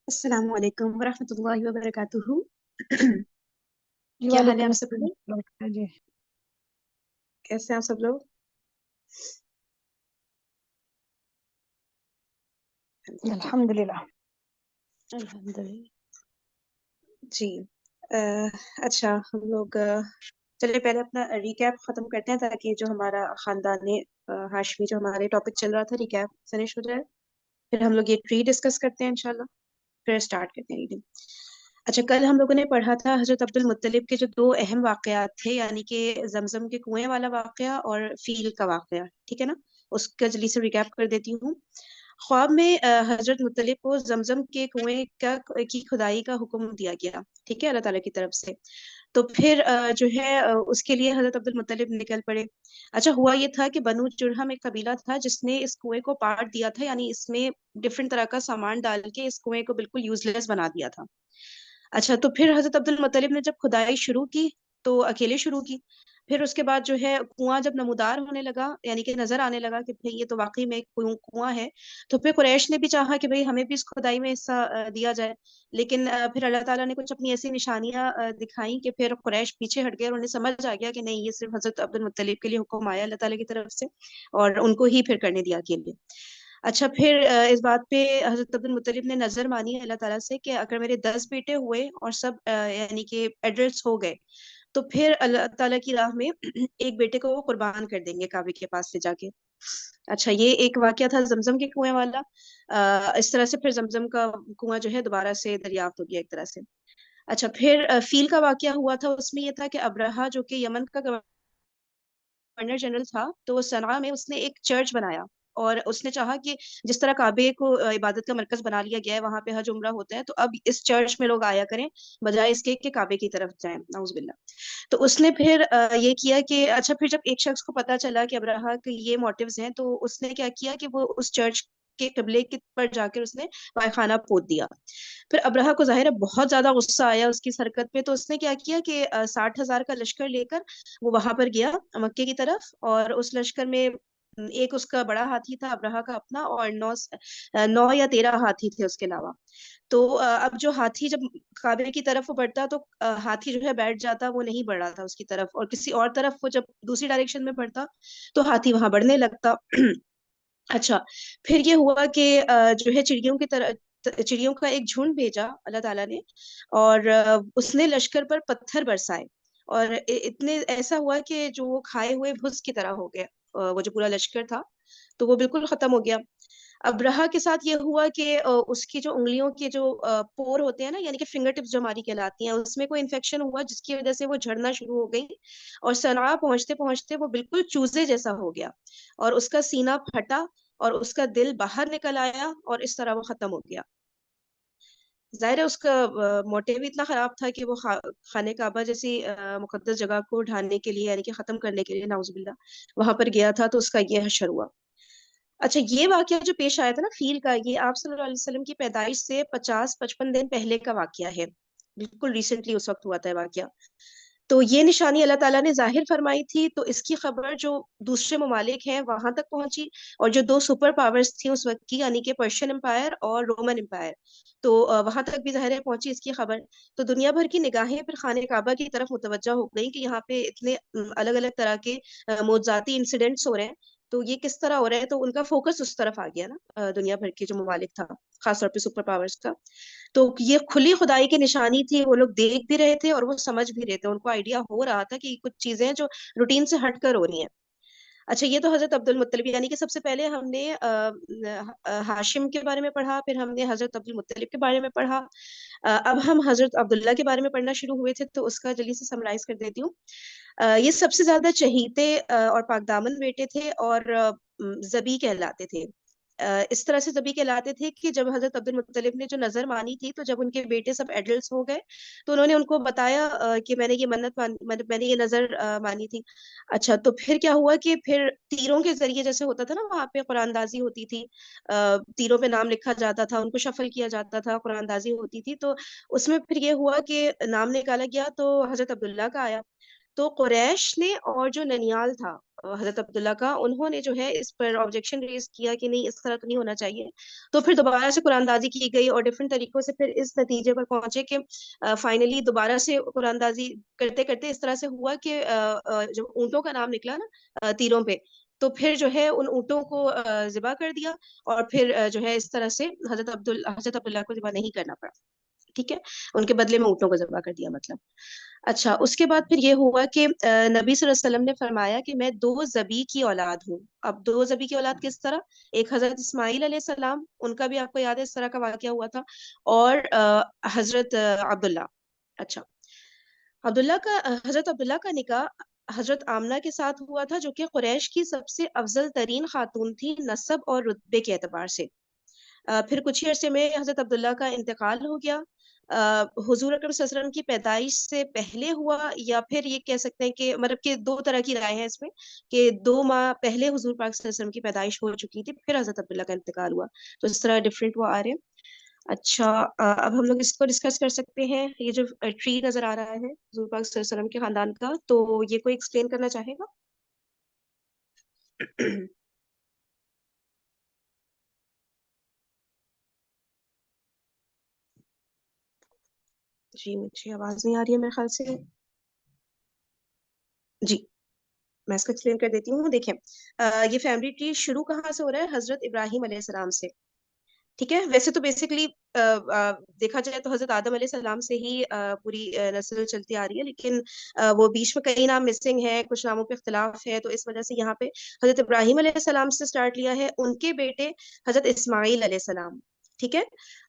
السلام علیکم ورحمۃ اللہ وبرکاتہ. جی کیا حال ہے وعلیکم آپ سب السلام لوگ؟ ورحمۃ اللہ وبرکاتہ. جی کیسے ہیں آپ سب لوگ؟ الحمد للہ. الحمدللہ. جی اچھا ہم لوگ چلے پہلے اپنا ریکیپ ختم کرتے ہیں تاکہ جو ہمارا خاندانی ہاشمی جو ہمارے ٹاپک چل رہا تھا ریکیپ فنش ہو جائے. پھر ہم لوگ یہ ٹری ڈسکس کرتے ہیں انشاءاللہ. پھر اسٹارٹ کرتے ہیں ریڈنگ. اچھا کل ہم لوگوں نے پڑھا تھا حضرت عبد المطلب کے جو دو اہم واقعات تھے یعنی کہ زمزم کے کنویں والا واقعہ اور فیل کا واقعہ. ٹھیک ہے نا؟ اس کا جلدی سے ریکیپ کر دیتی ہوں. خواب میں حضرت مطلب کو زمزم کے کنویں کی کھدائی کا حکم دیا گیا. ٹھیک ہے اللہ تعالیٰ کی طرف سے. تو پھر جو ہے اس کے لیے حضرت عبد المطلب نکل پڑے. اچھا ہوا یہ تھا کہ بنو جرہم ایک قبیلہ تھا جس نے اس کنویں کو پاٹ دیا تھا یعنی اس میں ڈفرینٹ طرح کا سامان ڈال کے اس کنویں کو بالکل یوز لیس بنا دیا تھا. اچھا تو پھر حضرت عبد المطلب نے جب کھدائی شروع کی تو اکیلے شروع کی. پھر اس کے بعد جو ہے کنواں جب نمودار ہونے لگا یعنی کہ نظر آنے لگا کہ بھئی یہ تو واقعی میں ایک کنواں ہے تو پھر قریش نے بھی چاہا کہ بھئی ہمیں بھی اس کھدائی میں حصہ دیا جائے. لیکن پھر اللہ تعالیٰ نے کچھ اپنی ایسی نشانیاں دکھائیں کہ پھر قریش پیچھے ہٹ گئے اور انہیں سمجھ آ گیا کہ نہیں یہ صرف حضرت عبد المطلب کے لیے حکم آیا اللہ تعالیٰ کی طرف سے اور ان کو ہی پھر کرنے دیا اکیلے. اچھا پھر اس بات پہ حضرت عبد المطلب نے نظر مانی اللہ تعالیٰ سے کہ اگر میرے 10 بیٹے ہوئے اور سب یعنی کہ ایڈلٹس ہو گئے تو پھر اللہ تعالیٰ کی راہ میں ایک بیٹے کو وہ قربان کر دیں گے کعبے کے پاس لے جا کے. اچھا یہ ایک واقعہ تھا زمزم کے کنویں والا. اس طرح سے پھر زمزم کا کنواں جو ہے دوبارہ سے دریافت ہو گیا ایک طرح سے. اچھا پھر فیل کا واقعہ ہوا تھا. اس میں یہ تھا کہ ابرہا جو کہ یمن کا گورنر جنرل تھا تو وہ صنعاء میں اس نے ایک چرچ بنایا اور اس نے چاہا کہ جس طرح کعبے کو عبادت کا مرکز بنا لیا گیا ہے وہاں پہ حج عمرہ ہوتا ہے تو اب اس چرچ میں لوگ آیا کریں بجائے اس کے کہ کعبے کی طرف جائیں نعوذ باللہ. تو اس نے پھر یہ کیا کہ اچھا پھر جب ایک شخص کو پتا چلا کہ ابرہا کے یہ موٹیوز ہیں تو اس نے کیا کیا کہ وہ اس چرچ کے قبلے پر جا کر اس نے پائخانہ پود دیا. پھر ابرہا کو ظاہر ہے بہت زیادہ غصہ آیا اس کی حرکت پہ تو اس نے کیا کیا کہ 60,000 کا لشکر لے کر وہ وہاں پر گیا مکے کی طرف اور اس لشکر میں ایک اس کا بڑا ہاتھی تھا ابرہا کا اپنا اور 9 یا 13 ہاتھی تھے اس کے علاوہ. تو اب جو ہاتھی جب کعبے کی طرف وہ بڑھتا تو ہاتھی جو ہے بیٹھ جاتا وہ نہیں بڑھ رہا تھا اس کی طرف اور کسی اور طرف وہ جب دوسری ڈائریکشن میں بڑھتا تو ہاتھی وہاں بڑھنے لگتا. اچھا پھر یہ ہوا کہ جو ہے چڑیوں کا ایک جھنڈ بھیجا اللہ تعالیٰ نے اور اس نے لشکر پر پتھر برسائے اور اتنے ایسا ہوا کہ جو وہ کھائے ہوئے بھس کی طرح ہو گیا وہ جو پورا لشکر تھا تو وہ بالکل ختم ہو گیا. ابرہا کے ساتھ یہ ہوا کہ اس کی جو انگلیوں کے جو پور ہوتے ہیں نا یعنی کہ فنگر ٹپس جو ہماری کہلاتی ہیں اس میں کوئی انفیکشن ہوا جس کی وجہ سے وہ جھڑنا شروع ہو گئی اور صنعاء پہنچتے پہنچتے وہ بالکل چوزے جیسا ہو گیا اور اس کا سینہ پھٹا اور اس کا دل باہر نکل آیا اور اس طرح وہ ختم ہو گیا. ظاہر ہے اس کا موٹیو اتنا خراب تھا کہ وہ خانہ کعبہ جیسی مقدس جگہ کو ڈھاننے کے لیے یعنی کہ ختم کرنے کے لیے نعوذ باللہ وہاں پر گیا تھا تو اس کا یہ حشر ہوا. اچھا یہ واقعہ جو پیش آیا تھا نا فیل کا یہ آپ صلی اللہ علیہ وسلم کی پیدائش سے 50-55 دن پہلے کا واقعہ ہے. بالکل ریسنٹلی اس وقت ہوا تھا واقعہ. تو یہ نشانی اللہ تعالیٰ نے ظاہر فرمائی تھی تو اس کی خبر جو دوسرے ممالک ہیں وہاں تک پہنچی اور جو 2 سپر پاورز تھیں اس وقت کی یعنی کہ پرشین امپائر اور رومن امپائر تو وہاں تک بھی ظاہر ہے پہنچی اس کی خبر. تو دنیا بھر کی نگاہیں پھر خانہ کعبہ کی طرف متوجہ ہو گئی کہ یہاں پہ اتنے الگ الگ طرح کے معجزاتی انسیڈنٹس ہو رہے ہیں تو یہ کس طرح ہو رہا ہے تو ان کا فوکس اس طرف آ گیا نا دنیا بھر کے جو ممالک تھا خاص طور پہ سپر پاورز کا. تو یہ کھلی خدائی کی نشانی تھی وہ لوگ دیکھ بھی رہے تھے اور وہ سمجھ بھی رہے تھے ان کو آئیڈیا ہو رہا تھا کہ کچھ چیزیں جو روٹین سے ہٹ کر ہو رہی ہیں. اچھا یہ تو حضرت عبد المطلب یعنی کہ سب سے پہلے ہم نے ہاشم کے بارے میں پڑھا پھر ہم نے حضرت عبد المطلب کے بارے میں پڑھا. اب ہم حضرت عبداللہ کے بارے میں پڑھنا شروع ہوئے تھے تو اس کا جلدی سے سمرائز کر دیتی ہوں. یہ سب سے زیادہ چہیتے اور پاک دامن بیٹے تھے اور ذبی کہلاتے تھے. اس طرح سے ذبی کہلاتے تھے کہ جب حضرت عبد المطلب نے جو نظر مانی تھی تو جب ان کے بیٹے سب ایڈلٹس ہو گئے تو انہوں نے ان کو بتایا کہ میں نے یہ میں نے یہ نظر مانی تھی. اچھا تو پھر کیا ہوا کہ پھر تیروں کے ذریعے جیسے ہوتا تھا نا وہاں پہ قرآن اندازی ہوتی تھی تیروں پہ نام لکھا جاتا تھا ان کو شفل کیا جاتا تھا قرآن اندازی ہوتی تھی تو اس میں پھر یہ ہوا کہ نام نکالا گیا تو حضرت عبداللہ کا آیا. تو قریش نے اور جو ننیال تھا حضرت عبداللہ کا، انہوں نے جو ہے اس پر آبجیکشن ریز کیا کہ نہیں، اس طرح تو نہیں ہونا چاہیے. تو پھر دوبارہ سے قرآن دازی کی گئی اور ڈفرینٹ طریقوں سے پھر اس نتیجے پر پہنچے کہ فائنلی دوبارہ سے قرآن دازی کرتے کرتے اس طرح سے ہوا کہ جو اونٹوں کا نام نکلا نا تیروں پہ، تو پھر جو ہے ان اونٹوں کو ذبح کر دیا، اور پھر جو ہے اس طرح سے حضرت عبداللہ کو ذبح نہیں کرنا پڑا. ٹھیک ہے، ان کے بدلے میں اونٹوں کو ذبح کر دیا مطلب. اچھا، اس کے بعد پھر یہ ہوا کہ نبی صلی اللہ علیہ وسلم نے فرمایا کہ میں 2 ذبی کی اولاد ہوں. اب 2 ذبی کی اولاد کس طرح؟ ایک حضرت اسماعیل علیہ السلام، ان کا بھی آپ کو یاد ہے اس طرح کا واقعہ ہوا تھا، اور حضرت عبداللہ. اچھا، حضرت عبداللہ کا نکاح حضرت آمنہ کے ساتھ ہوا تھا، جو کہ قریش کی سب سے افضل ترین خاتون تھی نسب اور رتبے کے اعتبار سے. پھر کچھ ہی عرصے میں حضرت عبداللہ کا انتقال ہو گیا. حضور اکرم صلی اللہ علیہ وسلم کی پیدائش سے پہلے ہوا، یا پھر یہ کہہ سکتے ہیں کہ مطلب کہ 2 طرح کی رائے ہے اس میں، کہ 2 ماہ پہلے حضور پاک صلی اللہ علیہ وسلم کی پیدائش ہو چکی تھی، پھر حضرت عبداللہ کا انتقال ہوا. تو اس طرح ڈفرینٹ وہ آ رہے ہیں. اچھا، اب ہم لوگ اس کو ڈسکس کر سکتے ہیں. یہ جو ٹری نظر آ رہا ہے حضور پاک صلی اللہ علیہ وسلم کے خاندان کا، تو یہ کوئی ایکسپلین کرنا چاہے گا؟ جی مجھے آواز نہیں آ رہی ہے میرے خیال سے. جی میں اس کو ایکسپلین کر دیتی ہوں. دیکھیں، یہ فیملی ٹری شروع کہاں سے ہو رہا ہے؟ حضرت ابراہیم علیہ السلام سے. ٹھیک ہے، ویسے تو بیسکلی دیکھا جائے تو حضرت آدم علیہ السلام سے ہی پوری نسل چلتی آ رہی ہے، لیکن وہ بیچ میں کئی نام مسنگ ہے، کچھ ناموں پہ اختلاف ہے، تو اس وجہ سے یہاں پہ حضرت ابراہیم علیہ السلام سے سٹارٹ لیا ہے. ان کے بیٹے حضرت اسماعیل علیہ السلام. ٹھیک ہے.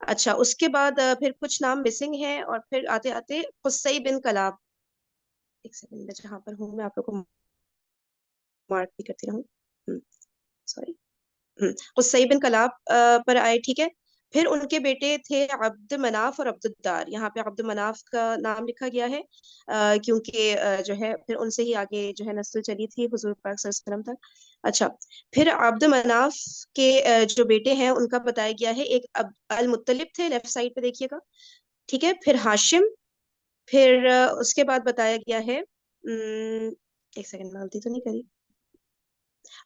اچھا، اس کے بعد پھر کچھ نام مسنگ ہیں، اور پھر آتے آتے قصی بن کلاب. ایک سیکنڈ میں جہاں پر ہوں میں آپ لوگ کو مارک بھی کرتی رہوں. سوری، قصی بن کلاب پر آئے. ٹھیک ہے. پھر ان کے بیٹے تھے عبد مناف اور عبد الدار. یہاں پہ عبد مناف کا نام لکھا گیا ہے کیونکہ جو ہے پھر ان سے ہی آگے جو ہے نسل چلی تھی حضور پاک صلی اللہ علیہ وسلم تک. اچھا، پھر عبد مناف کے جو بیٹے ہیں ان کا بتایا گیا ہے، ایک المطلب تھے، لیفٹ سائڈ پہ دیکھیے گا. ٹھیک ہے. پھر ہاشم. پھر اس کے بعد بتایا گیا ہے، ایک سیکنڈ میں غلطی تو نہیں کری،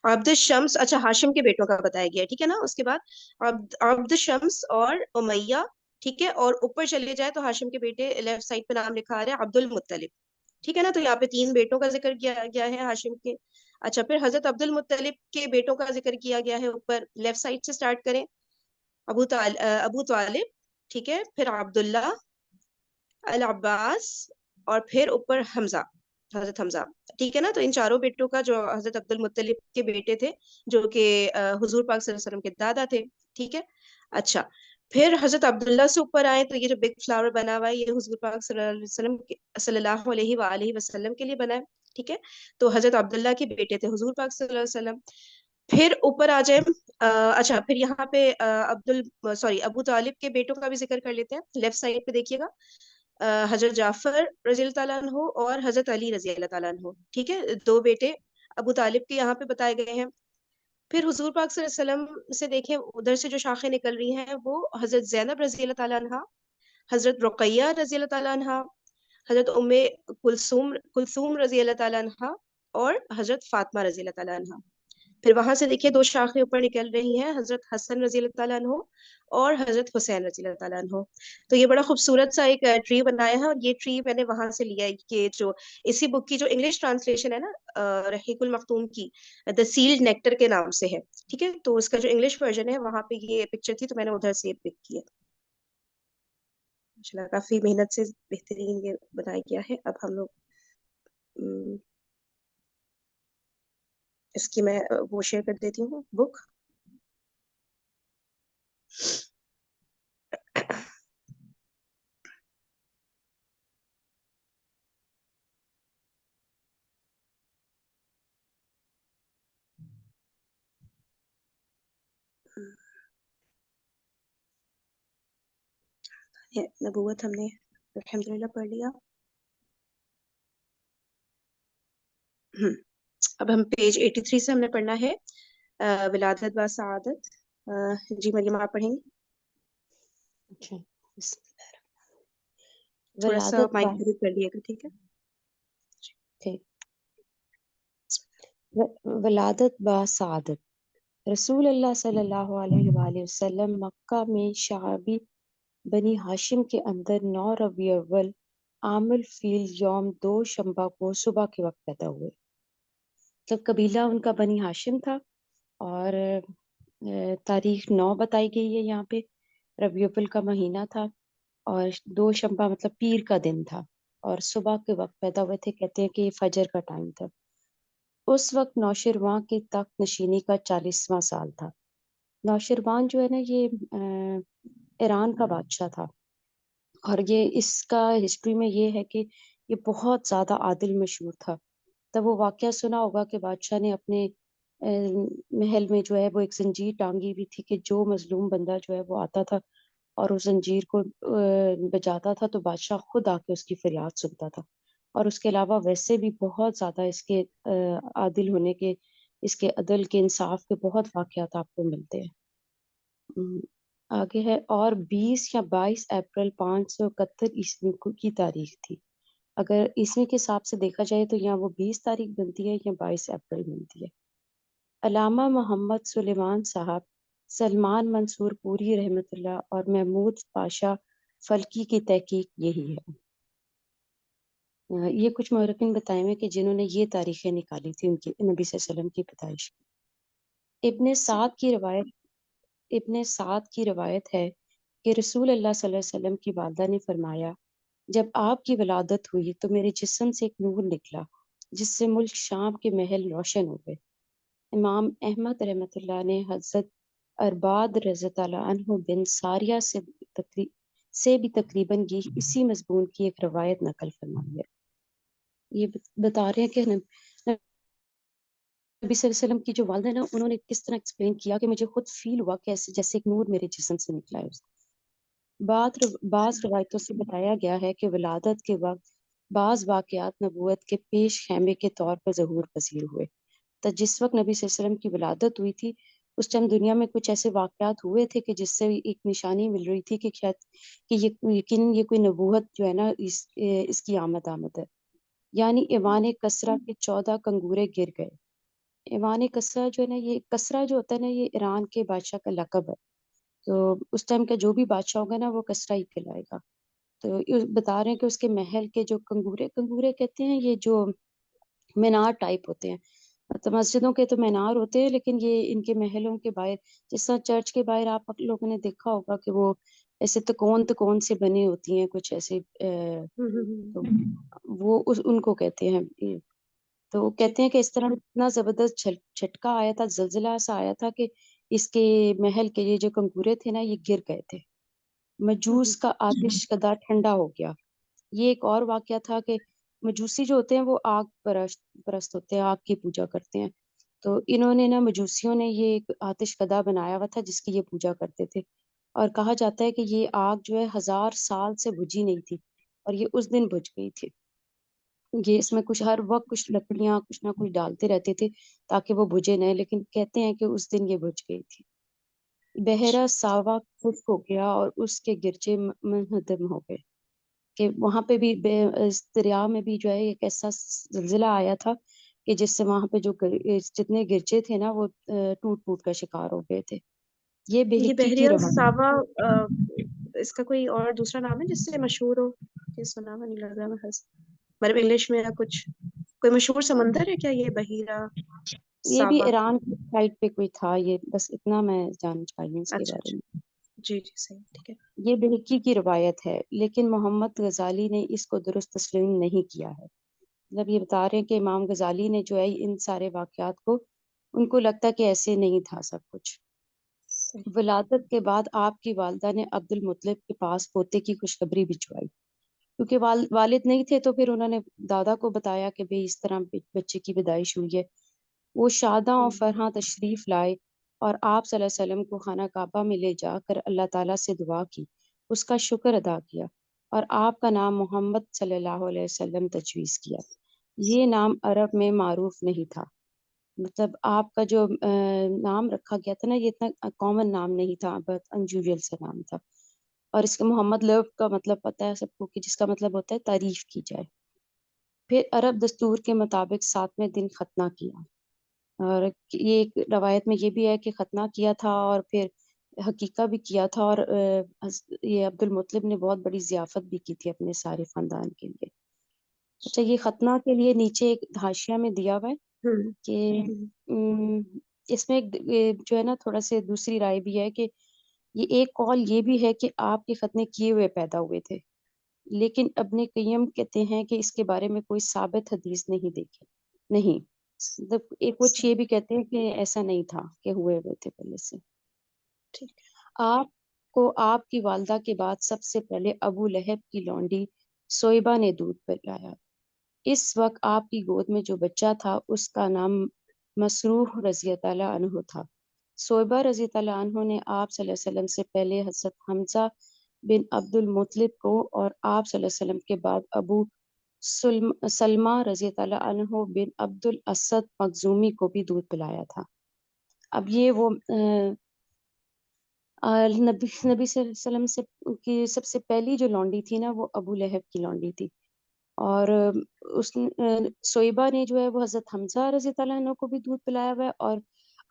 عبد الشمس. اچھا، ہاشم کے بیٹوں کا بتایا گیا. ٹھیک ہے نا. اس کے بعد عبد الشمس اور امیہ. ٹھیک ہے. اور اوپر چلے جائے تو ہاشم کے بیٹے لیفٹ سائڈ پہ نام لکھا آ رہا ہے عبد المطلب. ٹھیک ہے نا. تو یہاں پہ 3 بیٹوں کا ذکر کیا گیا ہے ہاشم کے. اچھا، پھر حضرت عبد المطلب کے بیٹوں کا ذکر کیا گیا ہے اوپر لیفٹ سائڈ سے سٹارٹ کریں. ابو طالب. ٹھیک ہے. پھر عبداللہ، العباس، اور پھر اوپر حمزہ، حضرت حمزہ. ٹھیک ہے نا. تو ان چاروں بیٹوں کا جو حضرت عبد المطلب کے بیٹے تھے، جو کہ حضور پاک صلی اللہ علیہ وسلم کے دادا تھے. ٹھیک ہے. اچھا، پھر حضرت عبداللہ سے اوپر آئے تو یہ جو بگ فلاور بنا ہوا ہے یہ حضور پاک صلی اللہ علیہ وآلہ وسلم کے لیے بنا ہے. ٹھیک ہے. تو حضرت عبداللہ کے بیٹے تھے حضور پاک صلی اللہ علیہ وسلم. پھر اوپر آ جائیں. اچھا، پھر یہاں پہ ابو طالب کے بیٹوں کا بھی ذکر کر لیتے ہیں. لیفٹ سائڈ پہ دیکھیے گا، حضرت جعفر رضی اللہ تعالیٰ عنہ اور حضرت علی رضی اللہ تعالیٰ عنہ. ٹھیک ہے. 2 بیٹے ابو طالب کے یہاں پہ بتائے گئے ہیں. پھر حضور پاک صلی اللہ علیہ وسلم سے دیکھیں ادھر سے جو شاخیں نکل رہی ہیں وہ حضرت زینب رضی اللہ تعالیٰ عنہ، حضرت رقیہ رضی اللہ تعالیٰ عنہ، حضرت کلثوم رضی اللہ تعالیٰ عنہ، اور حضرت فاطمہ رضی اللہ تعالیٰ عنہ. پھر وہاں سے دیکھیے 2 شاخیں اوپر نکل رہی ہیں، حضرت حسن رضی اللہ تعالیٰ عنہ اور حضرت حسین رضی اللہ تعالیٰ عنہ. تو یہ بڑا خوبصورت سا ایک ٹری بنایا ہے، اور یہ ٹری میں نے وہاں سے لیا ہے کہ جو اسی بک کی جو انگلش ٹرانسلیشن ہے نا رحیق المختوم کی، دا سیلڈ نیکٹر کے نام سے ہے. ٹھیک ہے. تو اس کا جو انگلش ورژن ہے وہاں پہ یہ پکچر تھی، تو میں نے ادھر سے یہ پک کی ہے. ماشاءاللہ کافی محنت سے بہترین یہ بنایا گیا ہے. اب ہم لوگ اس کی میں وہ شیئر کر دیتی ہوں بک. نبوت ہم نے الحمدللہ پڑھ لیا. اب ہم پیج 83 سے ہم نے پڑھنا ہے ولادت و سعادت. جی مریم آپ پڑھیں گی. اچھا، تھوڑا سا ولادت مائک با کر لیے گا. ٹھیک ہے. ٹھیک. ولادت با سعادت رسول اللہ صلی اللہ علیہ وآلہ وسلم مکہ میں شعبی بنی ہاشم کے اندر 9 ربیع اول عام الفیل یوم 2 شنبہ کو صبح کے وقت پیدا ہوئے. جب قبیلہ ان کا بنی ہاشم تھا اور تاریخ 9 بتائی گئی ہے یہاں پہ. ربیع الاول کا مہینہ تھا اور 2 شنبہ مطلب پیر کا دن تھا اور صبح کے وقت پیدا ہوئے تھے. کہتے ہیں کہ یہ فجر کا ٹائم تھا. اس وقت نوشیروان کی تخت نشینی کا 40واں سال تھا. نوشیروان جو ہے نا یہ ایران کا بادشاہ تھا اور یہ اس کا ہسٹری میں یہ ہے کہ یہ بہت زیادہ عادل مشہور تھا. تب وہ واقعہ سنا ہوگا کہ بادشاہ نے اپنے محل میں جو ہے وہ ایک زنجیر ٹانگی ہوئی تھی کہ جو مظلوم بندہ جو ہے وہ آتا تھا اور اس زنجیر کو بجاتا تھا تو بادشاہ خود آ کے اس کی فریاد سنتا تھا. اور اس کے علاوہ ویسے بھی بہت زیادہ اس کے عادل ہونے کے، اس کے عدل کے، انصاف کے بہت واقعات آپ کو ملتے ہیں. آگے ہے اور 20 یا 22 اپریل 571 عیسوی کی تاریخ تھی. اگر عیسوی کے حساب سے دیکھا جائے تو یہاں وہ 20 تاریخ بنتی ہے یا 22 اپریل بنتی ہے. علامہ محمد سلیمان صاحب، سلمان منصور پوری رحمۃ اللہ اور محمود پاشا فلکی کی تحقیق یہی ہے. یہ کچھ مورخین بتائے ہوئے کہ جنہوں نے یہ تاریخیں نکالی تھی ان کی نبی صلی اللہ علیہ وسلم کی پیدائش. ابن سعد کی روایت ہے کہ رسول اللہ صلی اللہ علیہ وسلم کی والدہ نے فرمایا جب آپ کی ولادت ہوئی تو میرے جسم سے ایک نور نکلا جس سے ملک شام کے محل روشن ہو گئے. امام احمد رحمۃ اللہ نے حضرت ارباد رضی اللہ عنہ بن ساریہ سے بھی تقریباً اسی مضمون کی ایک روایت نقل فرمائی ہے. یہ بتا رہے ہیں کہ نبی صلی اللہ علیہ وسلم کی جو والدہ ہے نا انہوں نے کس طرح ایکسپلین کیا کہ مجھے خود فیل ہوا کہ ایسے جیسے ایک نور میرے جسم سے نکلا ہے. بعض روایتوں سے بتایا گیا ہے کہ ولادت کے وقت بعض واقعات نبوت کے پیش خیمے کے طور پر ظہور پذیر ہوئے. تو جس وقت نبی صلی اللہ علیہ وسلم کی ولادت ہوئی تھی اس ٹائم دنیا میں کچھ ایسے واقعات ہوئے تھے کہ جس سے ایک نشانی مل رہی تھی کہ شاید کہ یہ یقیناً یہ کوئی نبوت جو ہے نا اس کی آمد ہے. یعنی ایوان کسرا کے 14 کنگورے گر گئے. ایوان کسرا جو ہے نا یہ کسرا جو ہوتا ہے نا یہ ایران کے بادشاہ کا لقب ہے. تو اس ٹائم کا جو بھی بادشاہ ہوگا نا وہ کسرا ہی کہلائے گا. تو بتا رہے ہیں کہ اس کے محل کے جو کنگورے کہتے ہیں یہ جو مینار ٹائپ ہوتے ہیں. تو مسجدوں کے تو مینار ہوتے ہیں لیکن یہ ان کے محلوں کے باہر جس طرح چرچ کے باہر آپ لوگوں نے دیکھا ہوگا کہ وہ ایسے تکون سے بنی ہوتی ہیں کچھ ایسے تو وہ ان کو کہتے ہیں. تو کہتے ہیں کہ اس طرح اتنا زبردست جھٹکا آیا تھا، زلزلہ سا آیا تھا کہ اس کے محل کے یہ جو کنگورے تھے نا یہ گر گئے تھے. مجوس کا آتش کدا ٹھنڈا ہو گیا. یہ ایک اور واقعہ تھا کہ مجوسی جو ہوتے ہیں وہ آگ پرست ہوتے ہیں، آگ کی پوجا کرتے ہیں. تو انہوں نے نا مجوسیوں نے یہ ایک آتش کدا بنایا ہوا تھا جس کی یہ پوجا کرتے تھے اور کہا جاتا ہے کہ یہ آگ جو ہے 1000 سال سے بجھی نہیں تھی اور یہ اس دن بجھ گئی تھی. یہ اس میں کچھ ہر وقت کچھ لکڑیاں کچھ نہ کچھ ڈالتے رہتے تھے تاکہ وہ بجھے نہ، لیکن کہتے ہیں کہ اس دن یہ بجھ گئی تھی. بحیرہ ساوا خشک ہو گیا اور اس کے گرجے منہدم ہو گئے. کہ وہاں پہ بھی اس دریا میں بھی جو ہے ایک ایسا زلزلہ آیا تھا کہ جس سے وہاں پہ جو جتنے گرجے تھے نا وہ ٹوٹ کا شکار ہو گئے تھے. یہ یہ بحقی کی بحریہ روایت. ساوا اس کا کوئی اور دوسرا نام ہے جس سے مشہور ہو؟ یہ سنا ہوا نہیں لگ رہا مطلب انگلش میں یا کچھ کوئی مشہور سمندر ہے کیا یہ بحیرہ یہ بھی ساوا؟ ایران کی سائڈ پہ کوئی تھا، یہ بس اتنا میں جان پائی ہوں اس کے اچھا بارے اچھا، میں. جی جی صحیح، ٹھیک ہے. یہ بحقی کی روایت ہے لیکن محمد غزالی نے اس کو درست تسلیم نہیں کیا ہے. مطلب یہ بتا رہے ہیں کہ امام غزالی نے جو ہے ان سارے واقعات کو ان کو لگتا کہ ایسے نہیں تھا سب کچھ. صحیح. ولادت کے بعد آپ کی والدہ نے عبد المطلب کے پاس پوتے کی خوشخبری بھجوائی. کیونکہ والد نہیں تھے تو پھر انہوں نے دادا کو بتایا کہ بھئی اس طرح بچے کی پیدائش ہوئی ہے. وہ شاداں اور فرحاں تشریف لائے اور آپ صلی اللہ علیہ وسلم کو خانہ کعبہ میں لے جا کر اللہ تعالیٰ سے دعا کی، اس کا شکر ادا کیا اور آپ کا نام محمد صلی اللہ علیہ وسلم تجویز کیا. یہ نام عرب میں معروف نہیں تھا. مطلب آپ کا جو نام رکھا گیا تھا نا یہ اتنا کامن نام نہیں تھا، بہت انجویل سا نام تھا. اور اس کا محمد لفظ کا مطلب پتہ ہے سب کو کہ جس کا مطلب ہوتا ہے تعریف کی جائے. پھر عرب دستور کے مطابق 7ویں دن ختنہ کیا. اور یہ ایک روایت میں یہ بھی ہے کہ ختنہ کیا تھا اور پھر حقیقہ بھی کیا تھا، اور یہ عبد المطلب نے بہت بڑی ضیافت بھی کی تھی اپنے سارے خاندان کے لیے۔ اچھا، یہ ختنہ کے لیے نیچے ایک حاشیہ میں دیا ہوا ہے ہوں کہ ہوں اس میں جو ہے نا تھوڑا سے دوسری رائے بھی ہے کہ یہ ایک قول یہ بھی ہے کہ آپ کے ختنے کیے ہوئے پیدا ہوئے تھے، لیکن ابن قیم کہتے ہیں کہ اس کے بارے میں کوئی ثابت حدیث نہیں دیکھی نہیں، مطلب ایک کچھ یہ صحیح، بھی کہتے ہیں کہ ایسا نہیں تھا کہ ہوئے ہوئے تھے پہلے سے۔ ٹھیک آپ کو آپ کی والدہ کے بعد سب سے پہلے ابو لہب کی لونڈی سویبہ نے دودھ پلایا۔ اس وقت آپ کی گود میں جو بچہ تھا اس کا نام مسروح رضی اللہ عنہ تھا۔ سویبہ رضی اللہ عنہ نے آپ صلی اللہ علیہ وسلم سے پہلے حضرت حمزہ بن عبد المطلب کو اور آپ صلی اللہ علیہ وسلم کے بعد ابو سلمہ رضی اللہ عنہ بن عبد الاسد مخزومی کو بھی دودھ پلایا تھا۔ اب یہ وہ نبی صلی اللہ علیہ وسلم سے کی سب سے پہلی جو لونڈی تھی نا وہ ابو لہب کی لونڈی تھی، اور اس سویبہ نے جو ہے وہ حضرت حمزہ رضی اللہ عنہ کو بھی دودھ پلایا ہوا ہے، اور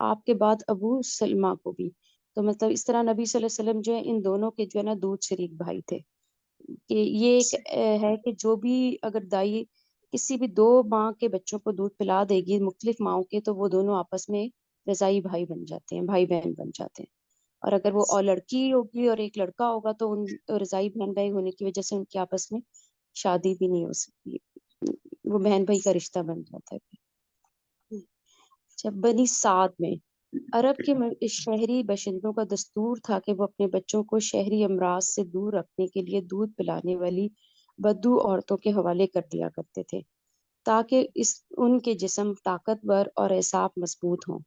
آپ کے بعد ابو سلمہ کو بھی۔ تو مطلب اس طرح نبی صلی اللہ علیہ وسلم جو ہے ان دونوں کے جو ہے نا دودھ شریک بھائی تھے، کہ یہ ایک صحیح، ہے کہ جو بھی اگر دائی کسی بھی دو ماں کے بچوں کو دودھ پلا دے گی مختلف ماؤں کے، تو وہ دونوں آپس میں رضائی بھائی بن جاتے ہیں، بھائی بہن بن جاتے ہیں۔ اور اگر وہ اور لڑکی ہوگی اور ایک لڑکا ہوگا تو ان رضائی بہن بھائی ہونے کی وجہ سے ان کی آپس میں شادی بھی نہیں ہو سکتی، وہ بہن بھائی کا رشتہ بن جاتا ہے۔ جب بنی سعد میں عرب کے شہری باشندوں کا دستور تھا کہ وہ اپنے بچوں کو شہری امراض سے دور رکھنے کے لیے دودھ پلانے والی بدو عورتوں کے حوالے کر دیا کرتے تھے، تاکہ ان کے جسم طاقتور اور اعصاب مضبوط ہوں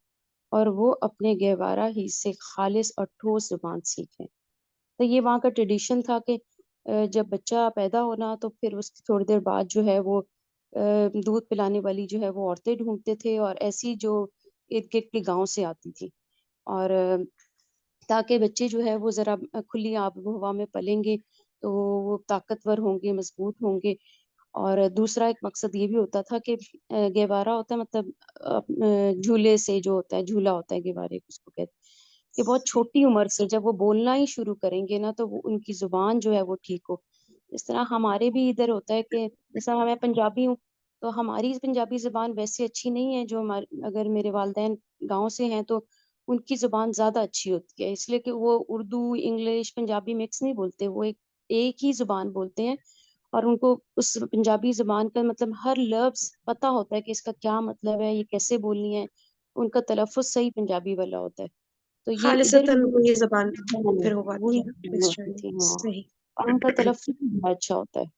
اور وہ اپنے گہوارہ ہی سے خالص اور ٹھوس زبان سیکھیں۔ تو یہ وہاں کا ٹریڈیشن تھا کہ جب بچہ پیدا ہونا تو پھر اس کی تھوڑی دیر بعد جو ہے وہ دودھ پلانے والی جو ہے وہ عورتیں ڈھونڈتے تھے، اور ایسی جو ارد گرد کے گاؤں سے آتی تھی، اور تاکہ بچے جو ہے وہ ذرا کھلی آب و ہوا میں پلیں گے تو وہ طاقتور ہوں گے، مضبوط ہوں گے۔ اور دوسرا ایک مقصد یہ بھی ہوتا تھا کہ گہوارہ ہوتا ہے مطلب جھولے سے جو ہوتا ہے، جھولا ہوتا ہے گہوارے کو اس کو کہتے ہیں، کہ بہت چھوٹی عمر سے جب وہ بولنا ہی شروع کریں گے نا تو وہ ان کی زبان جو ہے وہ ٹھیک ہو۔ اس طرح ہمارے بھی ادھر ہوتا ہے کہ جیسا میں پنجابی ہوں تو ہماری پنجابی زبان ویسے اچھی نہیں ہے، جو اگر میرے والدین گاؤں سے ہیں تو ان کی زبان زیادہ اچھی ہوتی ہے، اس لیے کہ وہ اردو انگلش پنجابی مکس نہیں بولتے، وہ ایک ہی زبان بولتے ہیں، اور ان کو اس پنجابی زبان کا مطلب ہر لفظ پتہ ہوتا ہے کہ اس کا کیا مطلب ہے، یہ کیسے بولنی ہے، ان کا تلفظ صحیح پنجابی والا ہوتا ہے۔ تو یہ ادھر خالصتاً بھی وہ یہ زبان پھر وہی ہوتی ہے نا ہوتی مسٹر تھی، ہاں، صحیح اور ان کا تلفظ بھی بڑا اچھا ہوتا ہے۔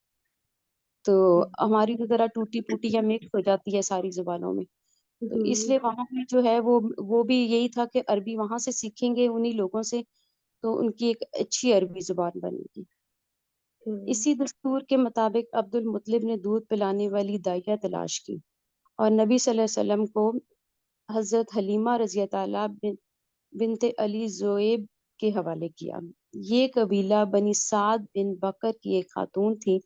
تو ہماری تو ذرا ٹوٹی پوٹی یا مکس ہو جاتی ہے ساری زبانوں میں، تو اس ہوں لیے وہاں پہ جو ہے وہ بھی یہی تھا کہ عربی وہاں سے سیکھیں گے انہی لوگوں سے، تو ان کی ایک اچھی عربی زبان بنے گی۔ ہوں اسی دستور کے مطابق عبد المطلب نے دودھ پلانے والی دائیا تلاش کی اور نبی صلی اللہ علیہ وسلم کو حضرت حلیمہ رضی اللہ بنت علی زویب کے حوالے کیا۔ یہ قبیلہ بنی سعد بن بکر کی ایک خاتون تھی،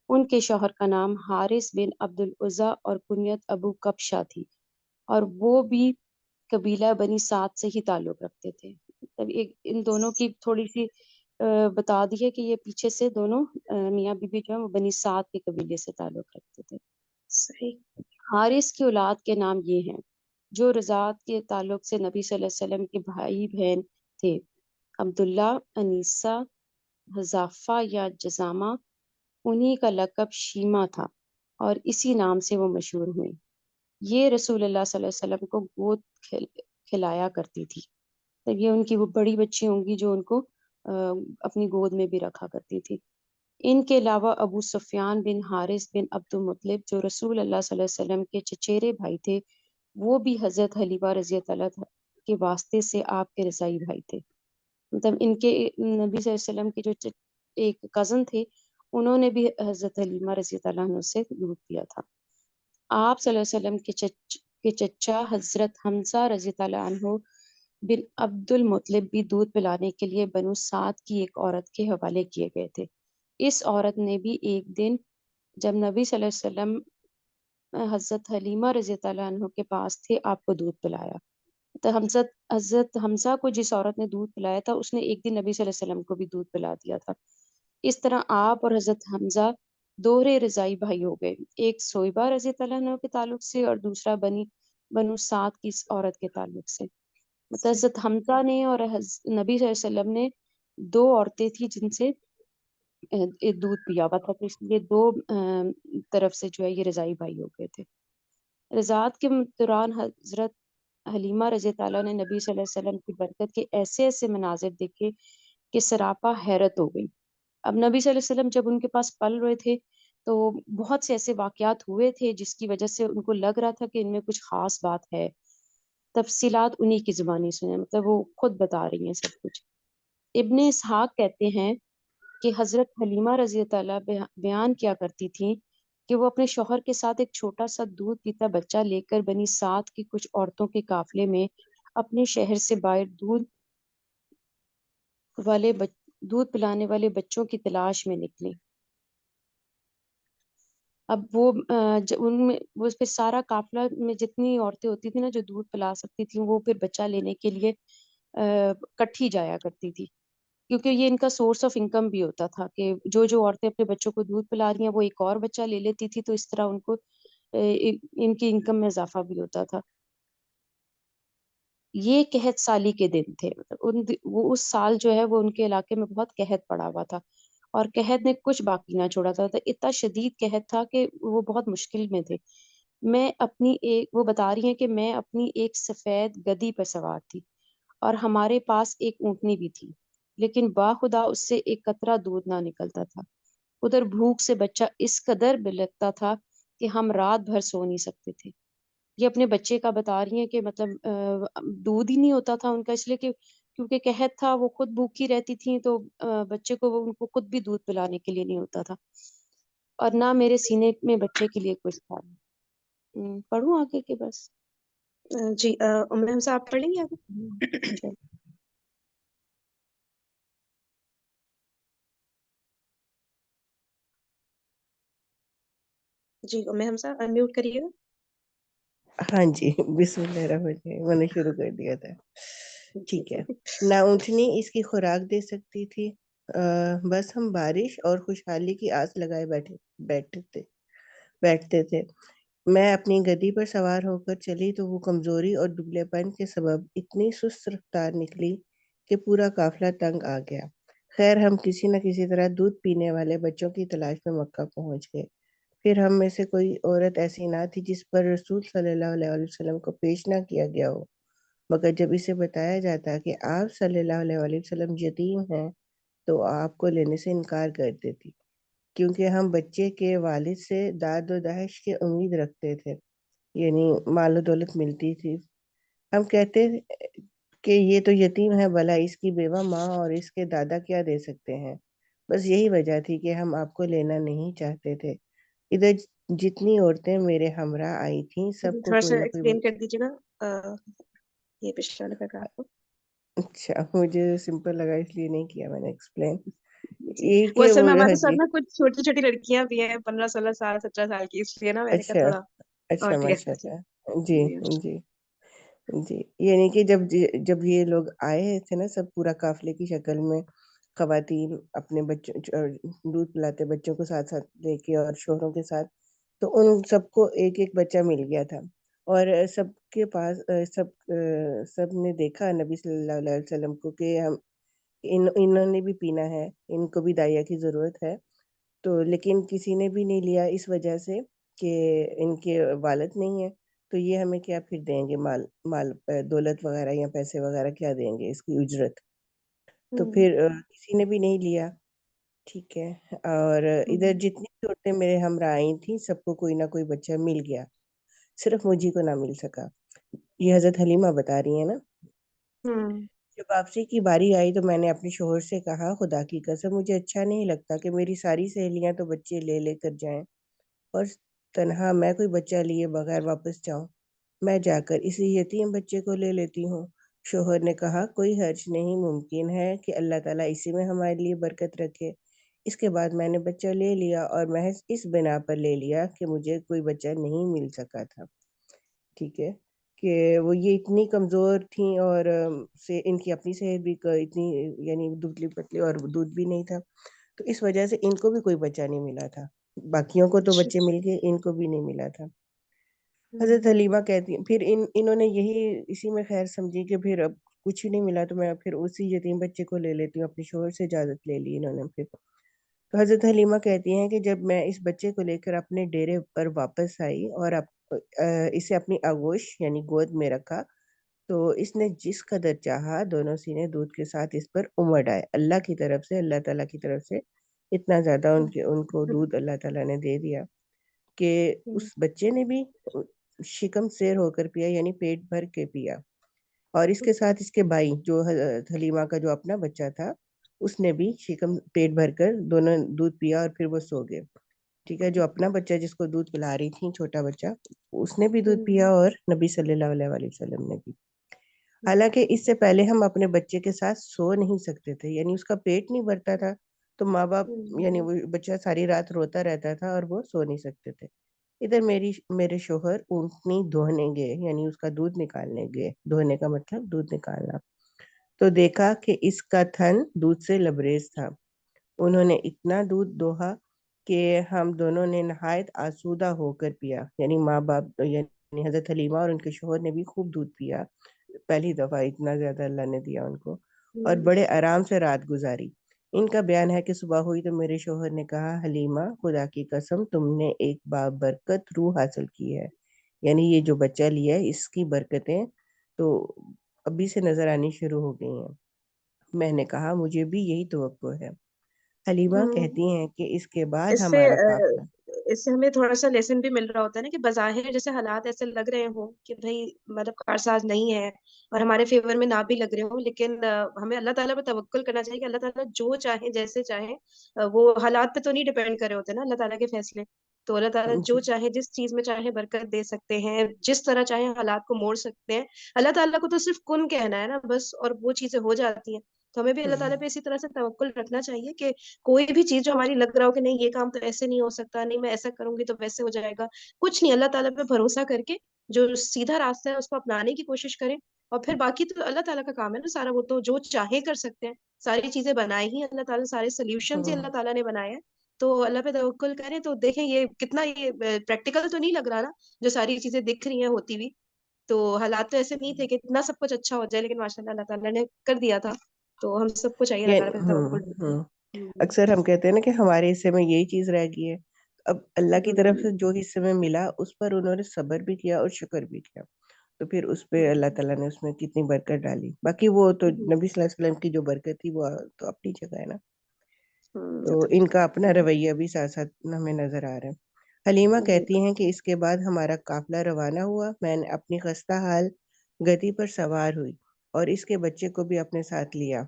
ان کے شوہر کا نام حارث بن عبد العزا اور کنیت ابو کبشہ تھی، اور وہ بھی قبیلہ بنی سعد سے ہی تعلق رکھتے تھے۔ تب ان دونوں کی تھوڑی سی بتا دی ہے کہ یہ پیچھے سے دونوں میاں بیوی جو ہیں وہ بنی سعد کے قبیلے سے تعلق رکھتے تھے۔ صحیح حارث کی اولاد کے نام یہ ہیں جو رضاعت کے تعلق سے نبی صلی اللہ علیہ وسلم کے بھائی بہن تھے: عبداللہ، انیسہ، حذافہ یا جزامہ۔ انہی کا لقب شیمہ تھا اور اسی نام سے وہ مشہور ہوئیں۔ یہ رسول اللہ صلی اللہ علیہ وسلم کو گود کھلایا کرتی تھی، تب یہ ان کی وہ بڑی بچی ہوں گی جو ان کو اپنی گود میں بھی رکھا کرتی تھی۔ ان کے علاوہ ابو سفیان بن حارث بن عبد المطلب جو رسول اللہ صلی اللہ علیہ وسلم کے چچیرے بھائی تھے، وہ بھی حضرت حلیمہ رضی اللہ عنہا کے واسطے سے آپ کے رضائی بھائی تھے۔ مطلب ان کے نبی صلی اللہ علیہ وسلم کے جو ایک کزن تھے، انہوں نے بھی حضرت حلیمہ رضی اللہ عنہ سے دودھ پیا تھا۔ آپ صلی اللہ علیہ وسلم کے چچا حضرت حمزہ رضی اللہ عنہ بن عبد المطلب بھی دودھ پلانے کے لیے بنو سعد کی ایک عورت کے حوالے کیے گئے تھے۔ اس عورت نے بھی ایک دن جب نبی صلی اللہ علیہ وسلم حضرت حلیمہ رضی اللہ عنہ کے پاس تھے، آپ کو دودھ پلایا۔ تو حضرت حمزہ کو جس عورت نے دودھ پلایا تھا اس نے ایک دن نبی صلی اللہ علیہ وسلم کو بھی دودھ پلا دیا تھا۔ اس طرح آپ اور حضرت حمزہ دوہرے رضائی بھائی ہو گئے، ایک صویبہ رضی اللہ عنہ کے تعلق سے اور دوسرا بنو سعد کی اس عورت کے تعلق سے۔ مطلب حضرت حمزہ نے اور نبی صلی اللہ علیہ وسلم نے دو عورتیں تھیں جن سے دودھ پیا ہوا تھا، تو اس لیے دو طرف سے جو ہے یہ رضائی بھائی ہو گئے تھے۔ رضاعت کے دوران حضرت حلیمہ رضی اللہ عنہ نے نبی صلی اللہ علیہ وسلم کی برکت کے ایسے ایسے مناظر دیکھے کہ سراپا حیرت ہو گئی۔ اب نبی صلی اللہ علیہ وسلم جب ان کے پاس پل رہے تھے تو بہت سے ایسے واقعات ہوئے تھے جس کی وجہ سے ان کو لگ رہا تھا کہ ان میں کچھ خاص بات ہے۔ تفصیلات انہی کی زبانی سنیں، مطلب وہ خود بتا رہی ہیں سب کچھ۔ ابن اسحاق کہتے ہیں کہ حضرت حلیمہ رضی اللہ بیان کیا کرتی تھی کہ وہ اپنے شوہر کے ساتھ ایک چھوٹا سا دودھ پیتا بچہ لے کر بنی سعد کی کچھ عورتوں کے قافلے میں اپنے شہر سے باہر دودھ پلانے والے بچوں کی تلاش میں نکلی۔ اب ان میں وہ پھر سارا قافلہ میں جتنی عورتیں ہوتی تھیں نا جو دودھ پلا سکتی تھیں وہ پھر بچہ لینے کے لیے کٹھی جایا کرتی تھی، کیونکہ یہ ان کا سورس آف انکم بھی ہوتا تھا کہ جو عورتیں اپنے بچوں کو دودھ پلا رہی ہیں وہ ایک اور بچہ لے لیتی تھی، تو اس طرح ان کو ان کی انکم میں اضافہ بھی ہوتا تھا۔ یہ قحط سالی کے دن تھے، مطلب وہ اس سال جو ہے وہ ان کے علاقے میں بہت قحط پڑا ہوا تھا اور قحط نے کچھ باقی نہ چھوڑا تھا، تو اتنا شدید قحط تھا کہ وہ بہت مشکل میں تھے۔ وہ بتا رہی ہیں کہ میں اپنی ایک سفید گدی پر سوار تھی اور ہمارے پاس ایک اونٹنی بھی تھی، لیکن باخدا اس سے ایک قطرہ دودھ نہ نکلتا تھا۔ ادھر بھوک سے بچہ اس قدر بلکتا تھا کہ ہم رات بھر سو نہیں سکتے تھے۔ یہ اپنے بچے کا بتا رہی ہیں کہ مطلب دودھ ہی نہیں ہوتا تھا ان کا، اس لیے کہ کیونکہ قحط تھا، وہ خود بھوکی رہتی تھیں، تو بچے کو ان کو خود بھی دودھ پلانے کے لیے نہیں ہوتا تھا، اور نہ میرے سینے میں بچے کے لیے کچھ تھا۔ پڑھوں آگے کے بس؟ جی ام حمزہ آپ پڑھ لیں گے آگے؟ چل جی ام حمزہ انمیوٹ کریے گا۔ ہاں جی، بسم اللہ الرحمن الرحیم، میں نے شروع کر دیا تھا۔ ٹھیک ہے۔ نہ اونٹنی اس کی خوراک دے سکتی تھی، بس ہم بارش اور خوشحالی کی آس لگائے بیٹھتے تھے۔ میں اپنی گدی پر سوار ہو کر چلی تو وہ کمزوری اور دبلے پن کے سبب اتنی سست رفتار نکلی کہ پورا قافلہ تنگ آ گیا۔ خیر ہم کسی نہ کسی طرح دودھ پینے والے بچوں کی تلاش میں مکہ پہنچ گئے۔ پھر ہم میں سے کوئی عورت ایسی نہ تھی جس پر رسول صلی اللہ علیہ وسلم کو پیش نہ کیا گیا ہو، مگر جب اسے بتایا جاتا کہ آپ صلی اللہ علیہ وسلم یتیم ہیں تو آپ کو لینے سے انکار کر دیتی، کیونکہ ہم بچے کے والد سے داد و دہش کی امید رکھتے تھے، یعنی مال و دولت ملتی تھی۔ ہم کہتے کہ یہ تو یتیم ہے، بھلا اس کی بیوہ ماں اور اس کے دادا کیا دے سکتے ہیں۔ بس یہی وجہ تھی کہ ہم آپ کو لینا نہیں چاہتے تھے۔ ادھر جتنی عورتیں میرے ہمراہ آئی تھیں سب کو تھوڑا سا کوئی نہ کوئی ایکسپلین کر دیجیے گا یہ پچھلے والے پیراگراف کو۔ اچھا، مجھے سمپل لگا اس لیے نہیں کیا میں نے ایکسپلین۔ جی یہ وہ کہ اصل میں ہمارے جی، ساتھ نا کچھ چھوٹی چھوٹی لڑکیاں بھی ہیں 15 16 سال 17 سال کی، اس لیے نا میں نے کہا اچھا تھوڑا اچھا، اور کلیئر ماشاء کر دیں۔ اللہ، جی جی جی جی، یعنی کہ جب یہ لوگ آئے تھے نا سب پورا قافلے کی شکل میں، خواتین اپنے بچوں دودھ پلاتے بچوں کو ساتھ ساتھ لے کے اور شوہروں کے ساتھ، تو ان سب کو ایک ایک بچہ مل گیا تھا، اور سب کے پاس سب نے دیکھا نبی صلی اللہ علیہ وسلم کو کہ انہوں نے بھی پینا ہے، ان کو بھی دائیا کی ضرورت ہے، تو لیکن کسی نے بھی نہیں لیا اس وجہ سے کہ ان کے والد نہیں ہے، تو یہ ہمیں کیا پھر دیں گے، مال دولت وغیرہ یا پیسے وغیرہ کیا دیں گے اس کی اجرت، تو پھر کسی نے بھی نہیں لیا۔ ٹھیک ہے، اور ادھر جتنی عورتیں میرے ہمراہ آئی تھیں سب کو کوئی نہ کوئی بچہ مل گیا، صرف مجھے کو نہ مل سکا۔ یہ حضرت حلیمہ بتا رہی ہیں نا۔ جب واپسی کی باری آئی تو میں نے اپنے شوہر سے کہا، خدا کی قسم مجھے اچھا نہیں لگتا کہ میری ساری سہیلیاں تو بچے لے لے کر جائیں اور تنہا میں کوئی بچہ لیے بغیر واپس جاؤں، میں جا کر اسی یتیم بچے کو لے لیتی ہوں۔ شوہر نے کہا، کوئی حرج نہیں، ممکن ہے کہ اللہ تعالیٰ اسی میں ہمارے لیے برکت رکھے، اس کے بعد میں نے بچہ لے لیا اور محض اس بنا پر لے لیا کہ مجھے کوئی بچہ نہیں مل سکا تھا. ٹھیک ہے کہ وہ یہ اتنی کمزور تھیں اور سے ان کی اپنی صحت بھی اتنی یعنی دبلی پتلی اور دودھ بھی نہیں تھا, تو اس وجہ سے ان کو بھی کوئی بچہ نہیں ملا تھا. باقیوں کو تو اچھا بچے مل گئے, ان کو بھی نہیں ملا تھا. حضرت ہوں حلیمہ کہتی ہیں پھر انہوں نے یہی اسی میں خیر سمجھی کہ پھر اب کچھ ہی نہیں ملا تو میں پھر اسی یتیم بچے کو لے لیتی ہوں. اپنے شوہر سے اجازت لے لی انہوں نے پھر. تو حضرت حلیمہ کہتی ہیں کہ جب میں اس بچے کو لے کر اپنے ڈیرے پر واپس آئی اور اسے اپنی آغوش یعنی گود میں رکھا, تو اس نے جس قدر چاہا دونوں سینے دودھ کے ساتھ اس پر امڑ آئے. اللہ کی طرف سے, اللہ تعالیٰ کی طرف سے اتنا زیادہ ان کو دودھ اللہ تعالیٰ نے دے دیا کہ اس بچے نے بھی شکم سیر ہو کر پیا, یعنی پیٹ بھر کے پیا. اور اس کے ساتھ اس کے بھائی جو حضرت حلیمہ کا جو اپنا بچہ تھا, اس نے بھی شکم پیٹ بھر کر دونوں دودھ پیا اور پھر وہ سو گئے. ٹھیک ہے, جو اپنا بچہ جس کو دودھ پلا رہی تھی چھوٹا بچہ, اس نے بھی دودھ پیا اور نبی صلی اللہ علیہ وسلم نے بھی. حالانکہ اس سے پہلے ہم اپنے بچے کے ساتھ سو نہیں سکتے تھے, یعنی اس کا پیٹ نہیں بھرتا تھا تو ماں باپ یعنی وہ بچہ ساری رات روتا رہتا تھا اور وہ سو نہیں سکتے تھے. ادھر میرے شوہر اونٹنی دھونے گئے, یعنی اس کا دودھ نکالنے گئے. دھونے کا مطلب دودھ نکالنا. تو دیکھا کہ اس کا تھن دودھ سے لبریز تھا. انہوں نے اتنا دودھ دوہا کہ ہم دونوں نے نہایت آسودہ ہو کر پیا, یعنی ماں باپ یعنی حضرت حلیمہ اور ان کے شوہر نے بھی خوب دودھ پیا. پہلی دفعہ اتنا زیادہ اللہ نے دیا ان کو, اور بڑے آرام سے رات گزاری. ان کا بیان ہے کہ صبح ہوئی تو میرے شوہر نے کہا, حلیمہ خدا کی قسم تم نے ایک بابرکت روح حاصل کی ہے, یعنی یہ جو بچہ لیا ہے اس کی برکتیں تو ابھی سے نظر آنی شروع ہو گئی ہیں. میں نے کہا مجھے بھی یہی توقع ہے. حلیمہ کہتی ہیں کہ اس کے بعد اس سے ہمارا قافلہ. اس سے ہمیں تھوڑا سا لیسن بھی مل رہا ہوتا ہے نا کہ بظاہر جیسے حالات ایسے لگ رہے ہوں کہ بھائی مطلب کارساز نہیں ہے اور ہمارے فیور میں نہ بھی لگ رہے ہوں, لیکن ہمیں اللہ تعالیٰ پہ توکل کرنا چاہیے کہ اللہ تعالیٰ جو چاہے جیسے چاہے, وہ حالات پہ تو نہیں ڈیپینڈ کرے ہوتے نا اللہ تعالیٰ کے فیصلے. تو اللہ تعالیٰ جو جی چاہے جس چیز میں چاہے برکت دے سکتے ہیں, جس طرح چاہے حالات کو موڑ سکتے ہیں. اللہ تعالیٰ کو تو صرف کن کہنا ہے نا بس, اور وہ چیزیں ہو جاتی ہیں. تو ہمیں بھی اللہ تعالیٰ پہ اسی طرح سے توکل رکھنا چاہیے کہ کوئی بھی چیز جو ہماری لگ رہا ہو کہ نہیں یہ کام تو ایسے نہیں ہو سکتا, نہیں میں ایسا کروں گی تو ویسے ہو جائے گا, کچھ نہیں, اللہ تعالیٰ پہ بھروسہ کر کے جو سیدھا راستہ ہے اس کو اپنانے کی کوشش کریں. اور پھر باقی تو اللہ تعالیٰ کا کام ہے نا سارا, وہ تو جو چاہے کر سکتے ہیں. ساری چیزیں بنائی ہی اللہ تعالیٰ, سارے سولوشن ہی اللہ تعالیٰ نے بنائے ہیں. تو اللہ پہ توکل کریں. تو دیکھیں یہ کتنا یہ پریکٹیکل تو نہیں لگ رہا نا جو ساری چیزیں دکھ رہی ہیں ہوتی ہوئی. تو حالات تو ایسے نہیں تھے کہ اتنا سب کچھ اچھا ہو جائے, لیکن ماشاء اللہ اللہ تعالیٰ نے کر دیا تھا. تو ہم سب کو چاہیے اللہ تعالیٰ پہ توکل رکھیں. اکثر ہم کہتے ہیں نا کہ ہمارے حصے میں یہی چیز رہ گئی ہے. اب اللہ کی طرف سے جو حصے میں ملا اس پر انہوں نے صبر بھی کیا اور شکر بھی کیا, تو پھر اس پہ اللہ تعالیٰ نے اس میں کتنی برکت ڈالی. باقی وہ تو نبی صلی اللہ علیہ وسلم کی جو برکت تھی وہ تو اپنی جگہ ہے نا, تو ان کا اپنا رویہ بھی ساتھ ساتھ ہمیں نظر آ رہا ہے. حلیمہ کہتی ہیں کہ اس کے بعد ہمارا قافلہ روانہ ہوا. میں نے اپنی خستہ حال گدی پر سوار ہوئی اور اس کے بچے کو بھی اپنے ساتھ لیا,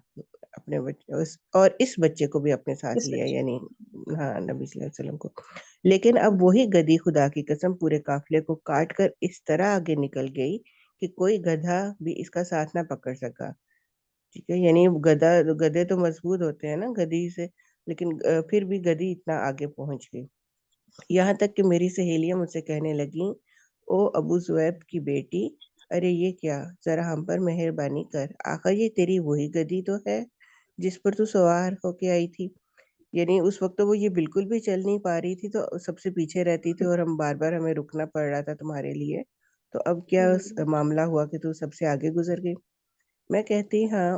اپنے بچے اور اس بچے کو بھی اپنے ساتھ اس لیا, بچے یعنی ہاں نبی صلی اللہ علیہ وسلم کو. لیکن اب وہی گدی خدا کی قسم پورے قافلے کو کاٹ کر اس طرح آگے نکل گئی کہ کوئی گدھا بھی اس کا ساتھ نہ پکڑ سکا. ٹھیک ہے, یعنی گدھے تو مضبوط ہوتے ہیں نا گدی سے, لیکن پھر بھی گدی اتنا آگے پہنچ گئی. یہاں تک کہ میری سہیلیاں مجھ سے کہنے لگیں, او ابو زویب کی بیٹی, ارے یہ کیا, ذرا ہم پر مہربانی کر, آخر یہ تیری وہی گدی تو ہے جس پر تو سوار ہو کے آئی تھی. یعنی اس وقت تو وہ یہ بالکل بھی چل نہیں پا رہی تھی, تو سب سے پیچھے رہتی تھی اور ہم بار بار ہمیں رکنا پڑ رہا تھا تمہارے لیے. تو اب کیا معاملہ ہوا کہ تو سب سے آگے گزر گئی؟ میں کہتی ہاں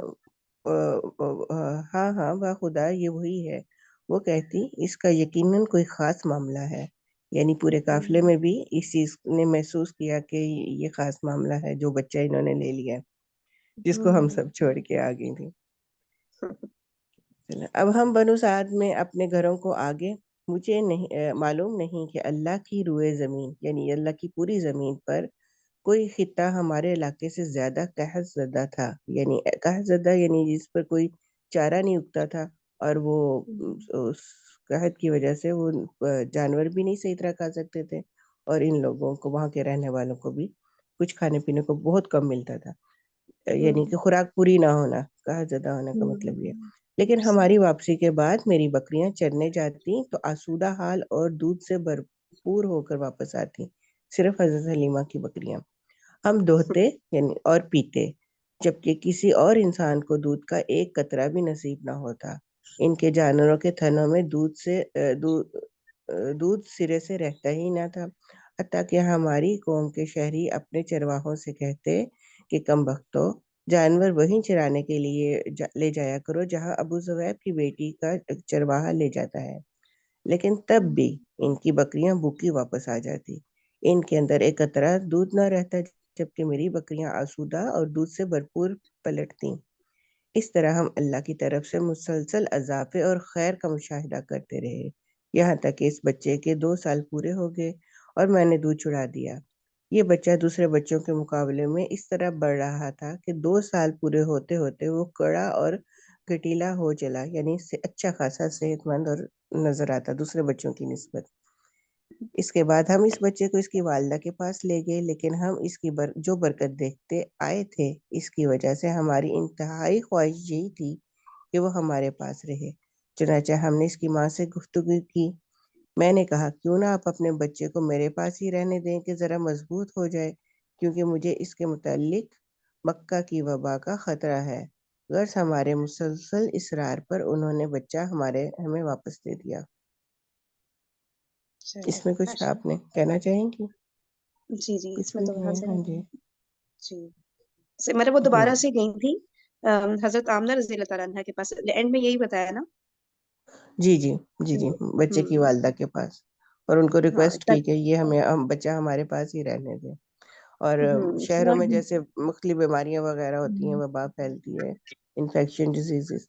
ہاں ہاں خدا یہ وہی ہے. وہ کہتی اس کا یقیناً کوئی خاص معاملہ ہے, یعنی پورے قافلے میں بھی اس چیز نے محسوس کیا کہ یہ خاص معاملہ ہے جو بچہ انہوں نے لے لیا جس کو ہم سب چھوڑ کے آ گئی تھی. اب ہم بنو سعد میں اپنے گھروں کو آگے. مجھے نہیں معلوم نہیں کہ اللہ کی روئے زمین یعنی اللہ کی پوری زمین پر کوئی خطہ ہمارے علاقے سے زیادہ قحط زدہ تھا, یعنی قحط زدہ یعنی جس پر کوئی چارہ نہیں اگتا تھا, اور وہ اس قحط کی وجہ سے وہ جانور بھی نہیں صحیح طرح کھا سکتے تھے, اور ان لوگوں کو وہاں کے رہنے والوں کو بھی کچھ کھانے پینے کو بہت کم ملتا تھا, یعنی کہ خوراک پوری نہ ہونا, قحط زدہ ہونے کا مطلب یہ. لیکن ہماری واپسی کے بعد میری بکریاں چرنے جاتی تو آسودہ حال اور دودھ سے بھرپور ہو کر واپس آتی، صرف حضرت حلیمہ کی بکریاں۔ ہم دوہتے یعنی اور پیتے، جبکہ کسی اور انسان کو دودھ کا ایک قطرہ بھی نصیب نہ ہوتا۔ ان کے جانوروں کے تھنوں میں دودھ سرے سے رہتا ہی نہ تھا، حتیٰ کہ ہماری قوم کے شہری اپنے چرواہوں سے کہتے کہ کم بختو، جانور وہیں چرانے کے لیے لے جایا کرو جہاں ابو زبیب کی بیٹی کا چرواہا لے جاتا ہے۔ لیکن تب بھی ان کی بکریاں بھوکی واپس آ جاتی، ان کے اندر ایک قطرہ دودھ نہ رہتا، جبکہ میری بکریاں آسودہ اور دودھ سے بھرپور پلٹتیں۔ اس طرح ہم اللہ کی طرف سے مسلسل اضافے اور خیر کا مشاہدہ کرتے رہے، یہاں تک کہ اس بچے کے 2 سال پورے ہو گئے اور میں نے دودھ چھڑا دیا۔ یہ بچہ دوسرے بچوں کے مقابلے میں اس طرح بڑھ رہا تھا کہ 2 سال پورے ہوتے ہوتے وہ کڑا اور گٹیلا ہو چلا، یعنی اس سے اچھا خاصا صحت مند اور نظر آتا دوسرے بچوں کی نسبت۔ اس کے بعد ہم اس بچے کو اس کی والدہ کے پاس لے گئے، لیکن ہم اس کی جو برکت دیکھتے آئے تھے، اس کی وجہ سے ہماری انتہائی خواہش یہی تھی کہ وہ ہمارے پاس رہے۔ چنانچہ ہم نے اس کی ماں سے گفتگو کی۔ میں نے کہا کیوں نہ آپ اپنے بچے کو میرے پاس ہی رہنے دیں کہ ذرا مضبوط ہو جائے، کیونکہ مجھے اس کے متعلق مکہ کی وبا کا خطرہ ہے۔ غرض ہمارے مسلسل اصرار پر انہوں نے بچہ ہمیں واپس دے دیا۔ اس میں کچھ ماشاء آپ نے کہنا چاہیں گی؟ اللہ۔ جی جی، اس کچھ میں بھی تو نہیں بہت ہے؟ سے ہاں جی جی مطلب وہ جی دوبارہ سے گئی تھی حضرت آمنہ رضی اللہ تعالیٰ عنہ کے پاس، اینڈ میں یہی بتایا نا؟ جی جی جی جی بچے کی ہوں والدہ کے پاس، اور ان کو ہاں ریکویسٹ کی تک کہ یہ بچہ ہمارے پاس ہی رہنے دیں۔ اور شہروں میں ہوں جیسے مختلف بیماریاں وغیرہ ہوتی ہیں، وبا پھیلتی ہے، انفیکشن ڈیزیزز،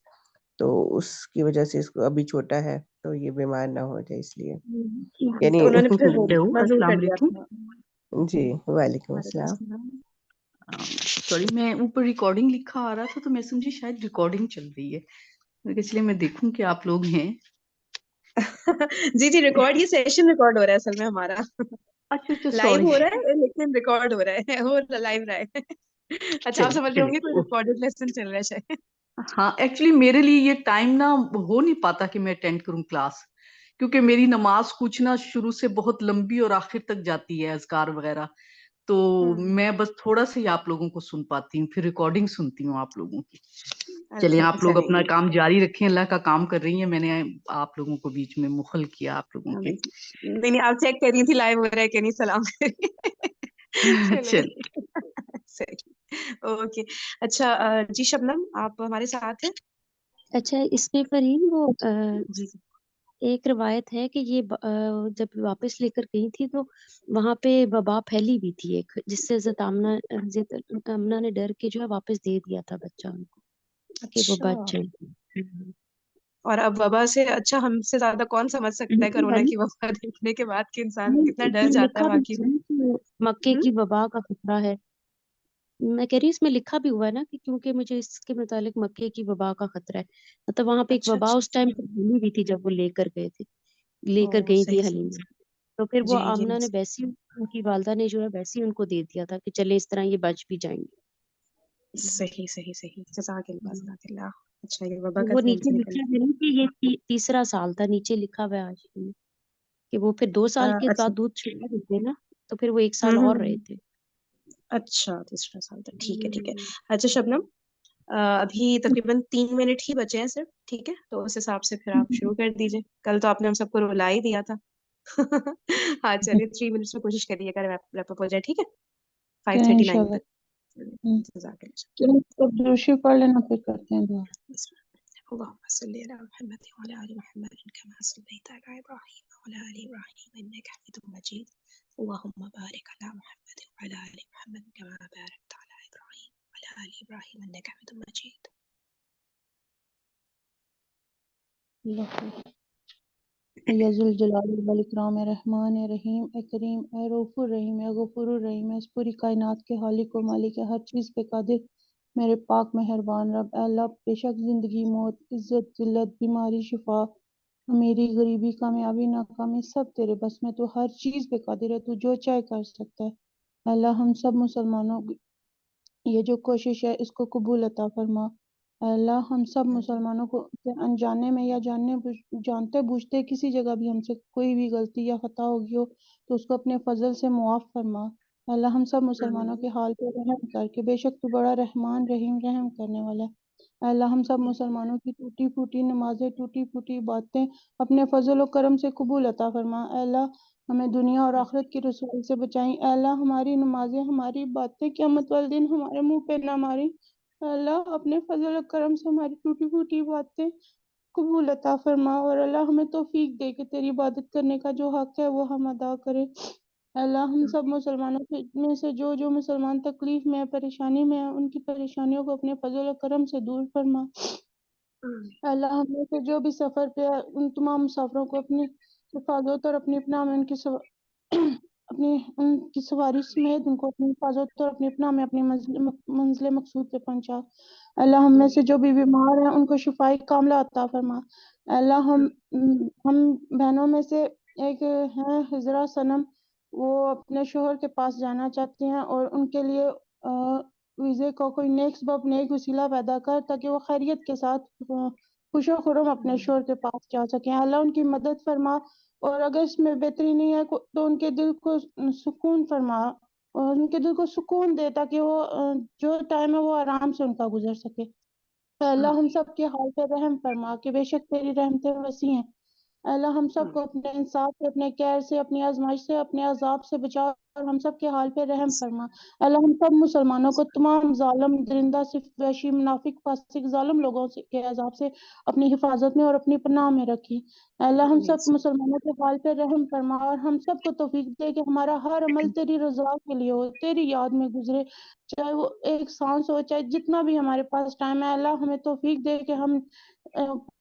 تو اس کی وجہ سے اس کو ابھی چھوٹا ہے تو یہ بیمار نہ ہو جائے، اس لیے یعنی تو انہوں نے پھر ہیلو منظور السلام کر دیا علیکم۔ تھا۔ جی وعلیکم وعلیکم السلام۔ السلام۔ سوری، میں اوپر ریکارڈنگ لکھا آ رہا تھا تو میں سمجھی شاید ریکارڈنگ چل رہی ہے، میں کہا چلیے میں دیکھوں کہ آپ لوگ ہیں۔ جی جی، ریکارڈ، یہ سیشن ریکارڈ ہو رہا ہے اصل میں ہمارا، اچھا اچھا لائیو سوری، ہو رہا ہے لیکن ریکارڈ ہو رہا ہے، وہ لائیو رہا ہے۔ اچھا، آپ چلیے سمجھ رہے ہوں گے کوئی چلیے۔ ریکارڈڈ لیسن چل رہا ہے شاید۔ ہاں ایکچولی میرے لیے یہ ٹائم نا ہو نہیں پاتا کہ میں اٹینڈ کروں کلاس، کیونکہ میری نماز کچھ نا شروع سے بہت لمبی اور آخر تک جاتی ہے، اذکار وغیرہ، تو میں بس تھوڑا سا ہی آپ لوگوں کو سن پاتی ہوں، پھر ریکارڈنگ سنتی ہوں آپ لوگوں کی۔ چلیں اچھا آپ لوگ چلیں اپنا گے۔ کام جاری رکھیں، اللہ کا کام کر رہی ہیں، میں نے آپ لوگوں کو بیچ میں مخل کیا آپ لوگوں کے۔ نہیں نہیں، آپ چیک کر رہی تھی لائیو ہو رہا ہے کہ نہیں، سلام کر رہی۔ چلے چل صحیح، اوکے۔ اچھا جی شبنم، آپ ہمارے ساتھ ہیں؟ اچھا، اس میں فرین وہ جی ایک روایت ہے کہ یہ جب واپس لے کر گئی تھی تو وہاں پہ وبا پھیلی ہوئی تھی ایک، جس سے حضرت آمنہ نے ڈر کے جو ہے واپس دے دیا تھا بچہ ان کو کہ وہ اچھا، بچ جائیں۔ اور اب وبا سے اچھا ہم سے زیادہ کون سمجھ سکتا ہے کرونا کی وبا دیکھنے کے بعد کہ انسان نہیں، کتنا اس ڈر میں جاتا ہے لکھا بھی واقعی تھا میں۔ نا کہ مکے ہوں؟ کی وبا کا خطرہ ہے، میں کہہ رہی اس میں لکھا بھی ہوا ہے نا کہ کیونکہ مجھے اس کے متعلق مکے کی وبا کا خطرہ ہے، مطلب وہاں پہ ایک اچھا وبا اچھا، اس ٹائم پہ پھیلی ہوئی تھی جب وہ لے کر گئے تھے، لے کر او گئی تھی صحیح صحیح حلیمہ، صحیح۔ تو پھر وہ جی جی آمنہ نے ویسی ان کی والدہ نے جو ہے ویسی ان کو دے دیا تھا کہ چلے اس طرح یہ بچ بھی جائیں گے۔ صحیح صحیح صحیح، جزاک اللہ جزاک اللہ۔ اچھا، یہ وبا کا وہ ذہن نیچے سے نکل لکھا ہے نا کہ یہ تیسرا سال تھا، نیچے لکھا ہوا ہے حاشیے میں کہ وہ پھر 2 سال گیا۔ کے اچھا، بعد دودھ چھوڑا دیتے نا، تو پھر وہ 1 سال اور رہے ہوں، تھے۔ اچھا تیسرا سال تک، ٹھیک ہے ٹھیک ہے۔ اچھا شبنم، ابھی تقریباً 3 منٹ ہی بچے ہیں صرف، ٹھیک ہے؟ تو اس حساب سے پھر آپ شروع کر دیجیے، کل تو آپ نے ہم سب کو رلا ہی دیا تھا۔ ہاں چلیے 3 منٹس میں کوشش کریے گا ریپ اپ ہو جائے، ٹھیک ہے؟ چلیں 5:39 انشاءاللہ۔ تک۔ جزاک اللہ۔ چلیں اب دوشی پڑھ لینا پھر کرتے ہیں دعا۔ بسم الله. اللهم صل على محمد وعلى ال محمد كما صليت على ابراهيم وعلى ال ابراهيم انك حميد مجيد. اللهم بارك على محمد وعلى ال محمد كما باركت على ابراهيم وعلى ال ابراهيم انك حميد مجيد. اللہ یا ذوالجلال والاکرام، اے رحمان اے رحیم اے کریم اے رؤوف الرحیم اے غفور الرحیم اے اس پوری کائنات کے خالق و مالک ہے، ہر چیز پہ قادر، میرے پاک مہربان رب، اے اللہ بے شک زندگی موت، عزت ذلت، بیماری شفا، امیری غریبی کامیابی ناکامی سب تیرے بس میں، تو ہر چیز پہ قادر ہے، تو جو چاہے کر سکتا ہے۔ اے اللہ ہم سب مسلمانوں کی یہ جو کوشش ہے اس کو قبول عطا فرما، اے اللہ ہم سب مسلمانوں کو سے انجانے میں یا جانتے بوجھتے کسی جگہ بھی ہم سے کوئی بھی غلطی یا خطا ہوگی ہو تو اس کو اپنے فضل سے معاف فرما۔ اے اللہ ہم سب مسلمانوں کے حال پہ رحم کر کے، بے شک تو بڑا رحمان رحیم رحم کرنے والا ہے۔ اے اللہ ہم سب مسلمانوں کی ٹوٹی پھوٹی نمازیں، ٹوٹی پھوٹی باتیں اپنے فضل و کرم سے قبول عطا فرما۔ اے اللہ ہمیں دنیا اور آخرت کی رسوائی سے بچائیں۔ اے اللہ ہماری نمازیں، ہماری باتیں قیامت والے دن ہمارے منہ پہ نہ ماریں۔ اے اللہ اپنے فضل و کرم سے ہماری ٹوٹی پھوٹی باتیں قبول عطا فرما، اور اللہ ہمیں توفیق دے کہ تیری عبادت کرنے کا جو حق ہے وہ ہم ادا کریں۔ اے اللہ ہم سب مسلمانوں میں سے جو مسلمان تکلیف میں پریشانی میں ہیں، ان کی پریشانیوں کو اپنے فضل و کرم سے دور فرما۔ اے اللہ ہم میں سے جو بھی سفر پہ ہے، ان تمام مسافروں کو اپنی حفاظت اور اپنی پناہ میں ان کی سواری سمیت ان کو اپنی حفاظت اور اپنی پناہ میں اپنی منزل مقصود پہ پہنچا۔ اے اللہ ہم میں سے جو بھی بیمار ہیں ان کو شفائی کاملہ عطا فرما۔ اے اللہ ہم بہنوں میں سے ایک ہیں ہجرا صنم، وہ اپنے شوہر کے پاس جانا چاہتے ہیں، اور ان کے لیے ویزے کو کوئی نیک سبب نیک وسیلہ پیدا کر تاکہ وہ خیریت کے ساتھ خوش و خرم اپنے شوہر کے پاس جا سکیں۔ اللہ ان کی مدد فرما، اور اگر اس میں بہتری نہیں ہے تو ان کے دل کو سکون فرما، اور ان کے دل کو سکون دے تاکہ وہ جو ٹائم ہے وہ آرام سے ان کا گزر سکے۔ اے اللہ ہم سب کے حال پہ رحم فرما کہ بے شک تیری رحمتیں وسیع ہیں۔ اے اللہ ہم سب کو اپنے انصاف سے، اپنے کیر سے، اپنی آزمائش سے، اپنے عذاب سے بچا، اور ہم سب کے حال پہ رحم فرما۔ اے اللہ ہم سب مسلمانوں کو تمام ظالم، درندہ، صرف وحشی، منافق، فاسق، ظالم لوگوں کے عذاب سے اپنی حفاظت میں اور اپنی پناہ میں رکھی۔ اے اللہ ہم سب مسلمانوں کے حال پہ رحم فرما، اور ہم سب کو توفیق دے کہ ہمارا ہر عمل تیری رضا کے لیے ہو، تیری یاد میں گزرے، چاہے وہ ایک سانس ہو، چاہے جتنا بھی ہمارے پاس ٹائم ہے۔ اللہ ہمیں توفیق دے کہ ہم